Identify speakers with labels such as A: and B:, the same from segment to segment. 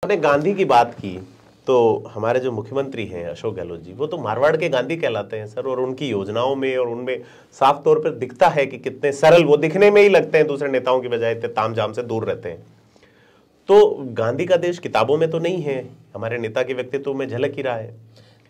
A: आपने गांधी की बात की तो हमारे जो मुख्यमंत्री हैं अशोक गहलोत जी, वो तो मारवाड़ के गांधी कहलाते हैं सर। और उनकी योजनाओं में और उनमें साफ तौर पर दिखता है कि कितने सरल वो दिखने में ही लगते हैं, दूसरे नेताओं की बजाय इतने तामझाम से दूर रहते हैं। तो गांधी का देश किताबों में तो नहीं है, हमारे नेता के व्यक्तित्व में झलक ही रहा है।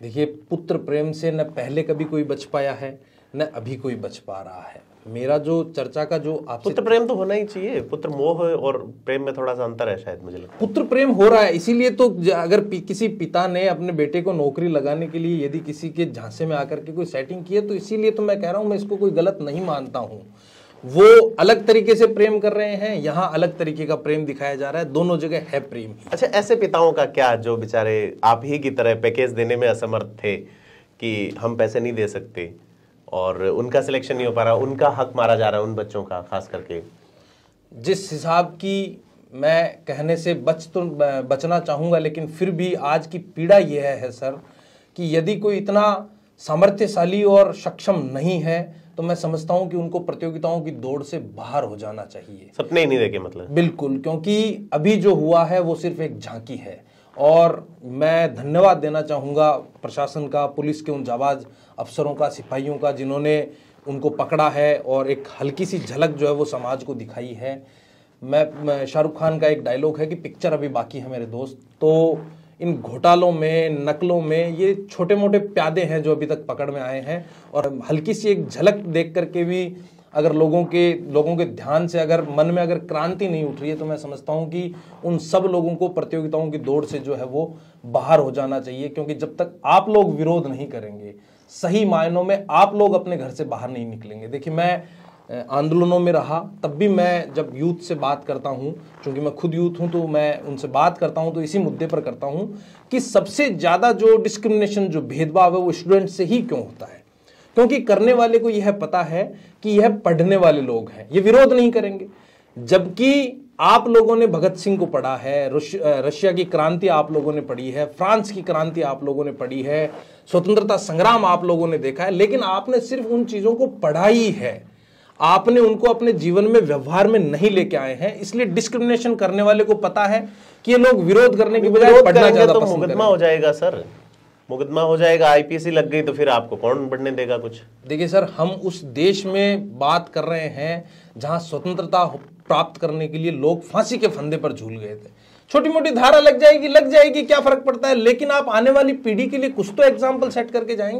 B: देखिए, पुत्र प्रेम से न पहले कभी कोई बच पाया है न अभी कोई बच पा रहा है। मेरा जो चर्चा का जो आपसे
A: पुत्र प्रेम तो होना ही चाहिए, पुत्र मोह और प्रेम में थोड़ा सा अंतर है शायद, मुझे लगता है।
B: पुत्र प्रेम हो रहा है, इसीलिए तो अगर किसी पिता ने अपने बेटे को नौकरी लगाने के लिए यदि किसी के झांसे में आकर के कोई सेटिंग की है, तो इसीलिए तो मैं कह रहा हूं, मैं इसको कोई गलत नहीं मानता हूं। वो अलग तरीके से प्रेम कर रहे हैं, यहाँ अलग तरीके का प्रेम दिखाया जा रहा है, दोनों जगह है प्रेम ही।
A: अच्छा, ऐसे पिताओं का क्या जो बेचारे आप ही की तरह पैकेज देने में असमर्थ थे कि हम पैसे नहीं दे सकते और उनका सिलेक्शन नहीं हो पा रहा, उनका हक मारा जा रहा है, उन बच्चों का खास करके?
B: जिस हिसाब की मैं कहने से बचना चाहूँगा, लेकिन फिर भी आज की पीड़ा यह है सर कि यदि कोई इतना सामर्थ्यशाली और सक्षम नहीं है तो मैं समझता हूं कि उनको प्रतियोगिताओं की दौड़ से बाहर हो जाना चाहिए।
A: सपने ही नहीं देखे मतलब?
B: बिल्कुल, क्योंकि अभी जो हुआ है वो सिर्फ एक झांकी है। और मैं धन्यवाद देना चाहूँगा प्रशासन का, पुलिस के उन जाबाज अफसरों का, सिपाहियों का, जिन्होंने उनको पकड़ा है और एक हल्की सी झलक जो है वो समाज को दिखाई है। मैं शाहरुख खान का एक डायलॉग है कि पिक्चर अभी बाकी है मेरे दोस्त। तो इन घोटालों में, नकलों में ये छोटे मोटे प्यादे हैं जो अभी तक पकड़ में आए हैं, और हल्की सी एक झलक देख करके भी अगर लोगों के ध्यान से, अगर मन में अगर क्रांति नहीं उठ रही है, तो मैं समझता हूं कि उन सब लोगों को प्रतियोगिताओं की दौड़ से जो है वो बाहर हो जाना चाहिए। क्योंकि जब तक आप लोग विरोध नहीं करेंगे, सही मायनों में आप लोग अपने घर से बाहर नहीं निकलेंगे। देखिए, मैं आंदोलनों में रहा, तब भी मैं जब यूथ से बात करता हूं, क्योंकि मैं खुद यूथ हूं, तो मैं उनसे बात करता हूं तो इसी मुद्दे पर करता हूं कि सबसे ज्यादा जो डिस्क्रिमिनेशन, जो भेदभाव है, वो स्टूडेंट से ही क्यों होता है। क्योंकि करने वाले को यह पता है कि यह पढ़ने वाले लोग हैं, ये विरोध नहीं करेंगे। जबकि आप लोगों ने भगत सिंह को पढ़ा है, रशिया की क्रांति आप लोगों ने पढ़ी है, फ्रांस की क्रांति आप लोगों ने पढ़ी है, स्वतंत्रता संग्राम आप लोगों ने देखा है, लेकिन आपने सिर्फ उन चीजों को पढ़ा ही है, आपने उनको अपने जीवन में, व्यवहार में नहीं लेके आए हैं। इसलिए डिस्क्रिमिनेशन करने वाले को पता है कि ये लोग विरोध करने की बजाय पढ़ना ज्यादा पसंद करेंगे।
A: मुकदमा हो जाएगा सर, मुकदमा हो जाएगा, आईपीसी लग गई तो फिर आपको कौन बढ़ने देगा कुछ?
B: देखिए सर, हम उस देश में बात कर रहे हैं जहां स्वतंत्रता प्राप्त करने के लिए लोग फांसी के फंदे पर झूल गए थे। छोटी मोटी धारा लग जाएगी, क्या फर्क पड़ता है, लेकिन आप आने वाली पीढ़ी के लिए कुछ तो एग्जाम्पल सेट करके जाएंगे।